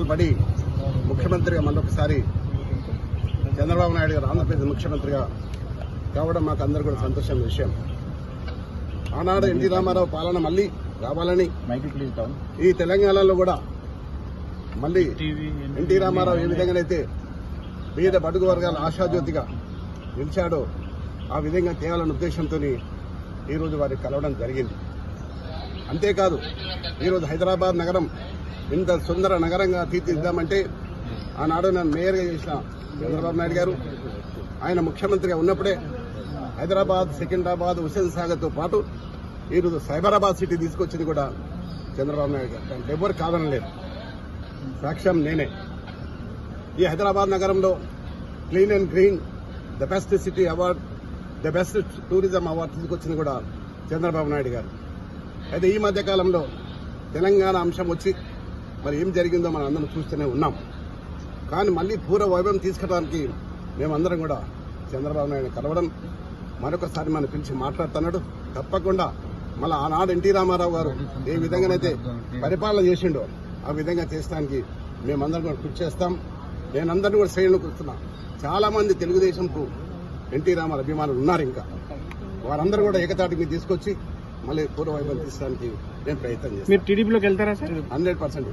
కష్టాలు పడి ముఖ్యమంత్రిగా మళ్ళొకసారి చంద్రబాబు నాయుడు గారు ఆంధ్రప్రదేశ్ ముఖ్యమంత్రిగా కావడం మాకు అందరూ కూడా సంతోషమైన విషయం. ఆనాడు ఎన్టీ రామారావు పాలన మళ్లీ రావాలని ఈ తెలంగాణలో కూడా మళ్లీ ఎన్టీ రామారావు ఏ విధంగానైతే పేద బడుగు వర్గాల ఆశాజ్యోతిగా నిలిచాడో ఆ విధంగా తేవాలన్న ఉద్దేశంతో ఈరోజు వారికి కలవడం జరిగింది. అంతేకాదు ఈరోజు హైదరాబాద్ నగరం ఇంత సుందర నగరంగా తీర్చిదిద్దామంటే ఆనాడు నన్ను మేయర్గా చేసిన చంద్రబాబు నాయుడు గారు ఆయన ముఖ్యమంత్రిగా ఉన్నప్పుడే హైదరాబాద్, సికింద్రాబాద్, హుస్సేన్ సాగర్తో పాటు ఈరోజు సైబరాబాద్ సిటీ తీసుకొచ్చింది కూడా చంద్రబాబు నాయుడు గారు. దానికి ఎవరు కాదనలేదు, సాక్ష్యం నేనే. ఈ హైదరాబాద్ నగరంలో clean and green the best city award, the best tourism award తీసుకొచ్చింది కూడా చంద్రబాబు నాయుడు గారు. అయితే ఈ మధ్య కాలంలో తెలంగాణ అంశం వచ్చి మరి ఏం జరిగిందో మనం అందరం చూస్తూనే ఉన్నాం. కానీ మళ్లీ పూర్వ వైభవం తీసుకురావడానికి మేమందరం కూడా చంద్రబాబు నాయుడు కలవడం, మరొకసారి మనం పిలిచి మాట్లాడుతున్నాడు. తప్పకుండా మళ్ళీ ఆనాడు ఎన్టీ రామారావు గారు ఏ విధంగానైతే పరిపాలన చేసిండో ఆ విధంగా చేసడానికి మేమందరం కూడా కృషి చేస్తాం. నేనందరినీ కూడా శ్రేణులకు వస్తున్నా. చాలా మంది తెలుగుదేశంకు ఎన్టీ రామారావు అభిమానులు ఉన్నారు. ఇంకా వారందరూ కూడా ఏకతాటి మీద తీసుకొచ్చి మళ్ళీ పూర్వ వైభవం తీసడానికి నేను ప్రయత్నం చేస్తాను. మీరు టీడీపీలోకి వెళ్తారా సార్? 100%.